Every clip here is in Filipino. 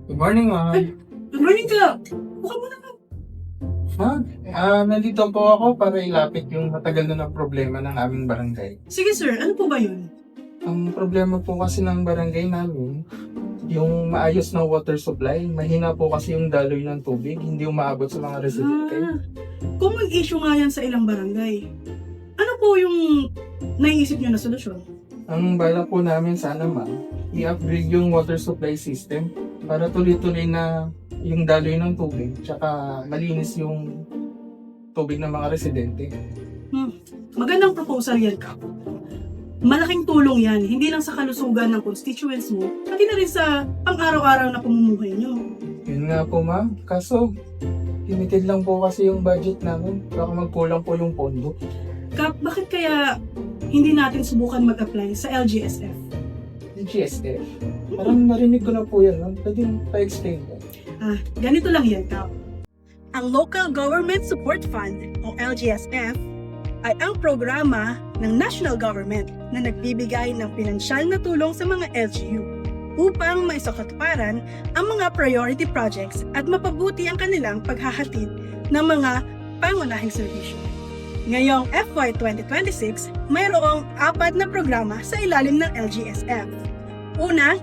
Good morning, ma'am. Good morning ka! Buka mo naman. Ma'am, nandito po ako para ilapit yung matagal na problema ng aming barangay. Sige sir, ano po ba yun? Ang problema po kasi ng barangay namin, yung maayos na water supply, mahina po kasi yung daloy ng tubig, hindi umaabot sa mga residente. Common issue nga yan sa ilang barangay. Ano po yung naiisip nyo na solusyon? Ang bala po namin sana, ma'am, i-upgrade yung water supply system para tuloy-tuloy na yung daloy ng tubig, tsaka malinis yung tubig ng mga residente. Magandang proposal yan ka. Malaking tulong yan, hindi lang sa kalusugan ng constituents mo, pati na rin sa pang-araw-araw na pamumuhay nyo. Yun nga po, ma'am. Kaso, limited lang po kasi yung budget namin. Baka magkulang po yung pondo. Kap, bakit kaya hindi natin subukan mag-apply sa LGSF? Yung GSF, parang narinig ko na po yan, ma'am. Pwede pa-explain po. Ganito lang yan, Kap. Ang Local Government Support Fund, o LGSF, ay ang programa ng national government na nagbibigay ng pinansyal na tulong sa mga LGU upang maisakatuparan ang mga priority projects at mapabuti ang kanilang paghahatid ng mga pangunahing serbisyo. Ngayong FY 2026, mayroong 4 na programa sa ilalim ng LGSF. Una,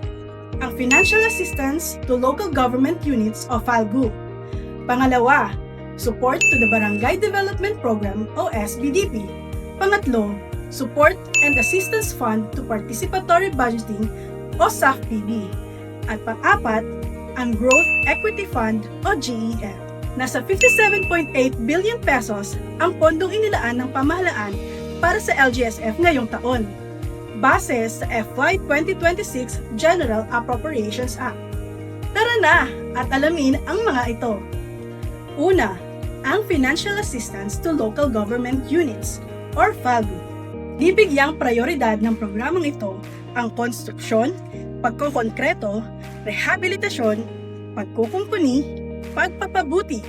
ang Financial Assistance to Local Government Units o FALGU. Pangalawa, Support to the Barangay Development Program o SBDP. Pangatlo, Support and Assistance Fund to Participatory Budgeting o SAFPB. At pang-apat, ang Growth Equity Fund o GEF. Nasa 57.8 billion pesos ang pondong inilaan ng pamahalaan para sa LGSF ngayong taon, base sa FY 2026 General Appropriations Act. Tara na at alamin ang mga ito. Una, ang Financial Assistance to Local Government Units or FALGU. Bibigyang prioridad ng programang ito ang konstruksyon, pagkokonkreto, rehabilitasyon, pagkukumpuni, pagpapabuti,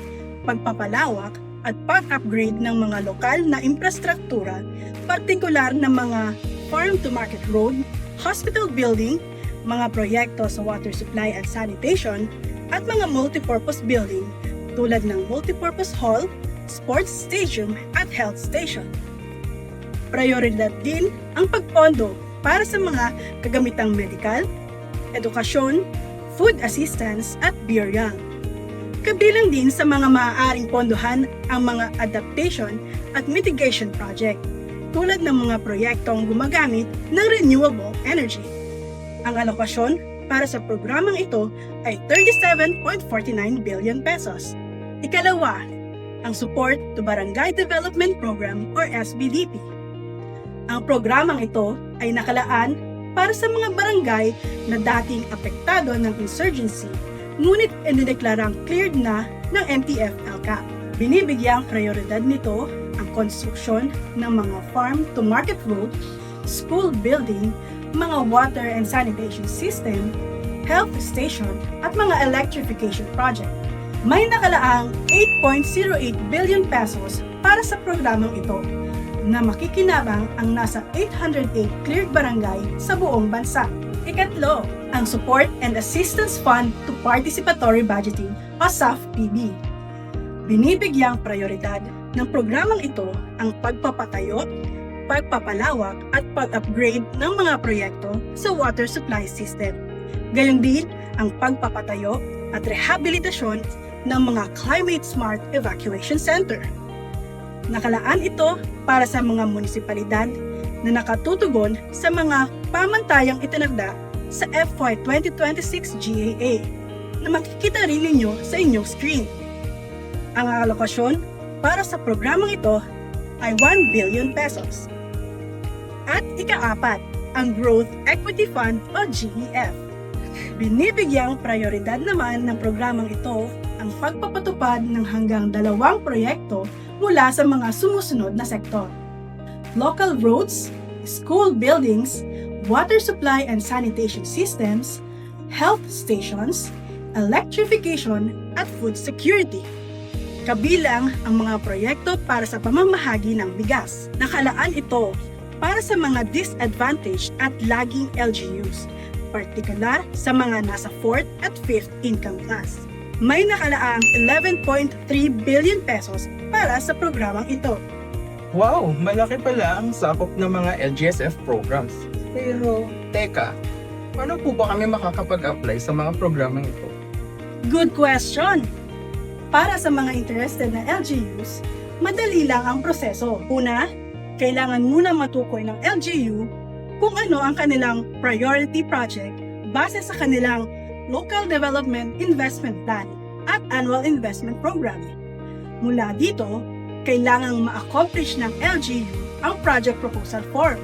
pagpapalawak, at pag-upgrade ng mga lokal na infrastruktura, partikular na mga farm-to-market road, hospital building, mga proyekto sa water supply and sanitation, at mga multipurpose building tulad ng multipurpose hall, sports stadium, at health station. Prioridad din ang pagpondo para sa mga kagamitang medikal, edukasyon, food assistance, at burial. Kabilang din sa mga maaaring pondohan ang mga adaptation at mitigation project, tulad ng mga proyektong gumagamit ng renewable energy. Ang alokasyon para sa programang ito ay 37.49 billion pesos. Ikalawa, ang Support to Barangay Development Program or SBDP. Ang programang ito ay nakalaan para sa mga barangay na dating apektado ng insurgency, ngunit inideklarang cleared na ng NTF-ELCAP. Binibigyang prioridad nito ang konstruksyon ng mga farm-to-market road, school building, mga water and sanitation system, health station, at mga electrification project. May nakalaang 8.08 billion pesos para sa programang ito na makikinabang ang nasa 808 cleared barangay sa buong bansa. Ikatlo, ang Support and Assistance Fund to Participatory Budgeting o SAFPB. Binibigyang prioridad ng programang ito ang pagpapatayo, pagpapalawak at pag-upgrade ng mga proyekto sa water supply system. Gayon din ang pagpapatayo at rehabilitasyon ng mga Climate Smart Evacuation Center. Nakalaan ito para sa mga munisipalidad na nakatutugon sa mga pamantayang itinagda sa FY 2026 GAA na makikita rin ninyo sa inyong screen. Ang alokasyon para sa programang ito ay 1 billion pesos. At ika-4, ang Growth Equity Fund o GEF. Binibigyang prioridad naman ng programang ito ang pagpapatupad ng hanggang 2 proyekto mula sa mga sumusunod na sektor: local roads, school buildings, water supply and sanitation systems, health stations, electrification, at food security. Kabilang ang mga proyekto para sa pamamahagi ng bigas. Nakalaan ito para sa mga disadvantaged at lagging LGUs, partikular sa mga nasa 4th at 5th income class. May nakalaang 11.3 billion pesos para sa programang ito. Wow, malaki pala ang sakop ng mga LGSF programs. Pero, teka, paano po ba kami makakapag-apply sa mga programang ito? Good question! Para sa mga interested na LGUs, madali lang ang proseso. Una, kailangan muna matukoy ng LGU kung ano ang kanilang priority project base sa kanilang Local Development Investment Plan at Annual Investment Program. Mula dito, kailangang ma-accomplish ng LGU ang project proposal form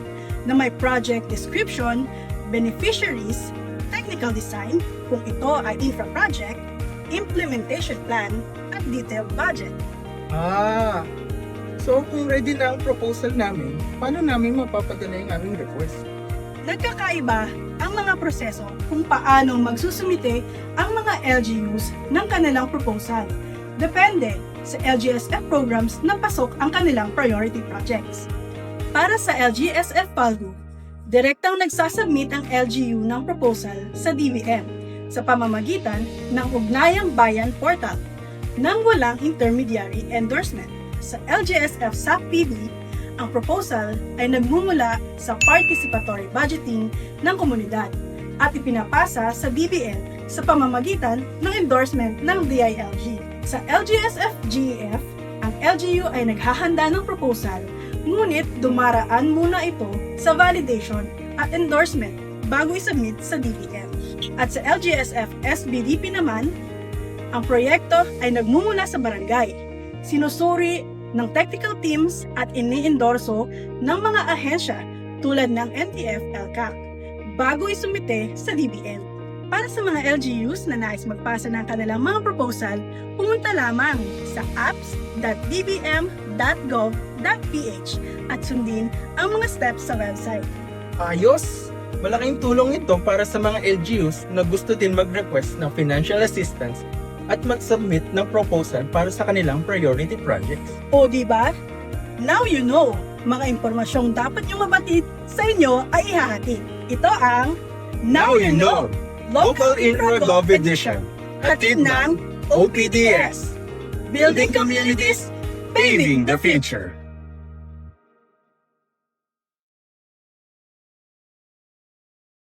na may project description, beneficiaries, technical design, kung ito ay infra project, implementation plan, at detailed budget. So kung ready na ang proposal namin, paano namin mapapadala yung aming request? Nagkakaiba ang mga proseso kung paano magsusumite ang mga LGUs ng kanilang proposal. Depende sa LGSF programs na pasok ang kanilang priority projects. Para sa LGSF PALGO, direktang nagsasubmit ang LGU ng proposal sa DBM sa pamamagitan ng Ugnayang Bayan Portal nang walang intermediary endorsement. Sa LGSF SAP-PB, ang proposal ay nagmumula sa participatory budgeting ng komunidad at ipinapasa sa DBM sa pamamagitan ng endorsement ng DILG. Sa LGSF-GEF, ang LGU ay naghahanda ng proposal, ngunit dumaraan muna ito sa validation at endorsement bago isubmit sa DBM. At sa LGSF-SBDP naman, ang proyekto ay nagmumula sa barangay, sinusuri ng technical teams at iniendorso ng mga ahensya tulad ng NTF-ELCAC bago isumite sa DBM. Para sa mga LGUs na nais magpasa ng kanilang mga proposal, pumunta lamang sa apps.dbm.gov.ph at sundin ang mga steps sa website. Ayos! Malaking tulong ito para sa mga LGUs na gusto din mag-request ng financial assistance at mag-submit ng proposal para sa kanilang priority projects. O diba? Now you know, mga impormasyong dapat nyo mabatid sa inyo ay ihahatid. Ito ang Now You Know! Local Infra Gov Edition. Hatid ng OPDS. Building communities, paving the future.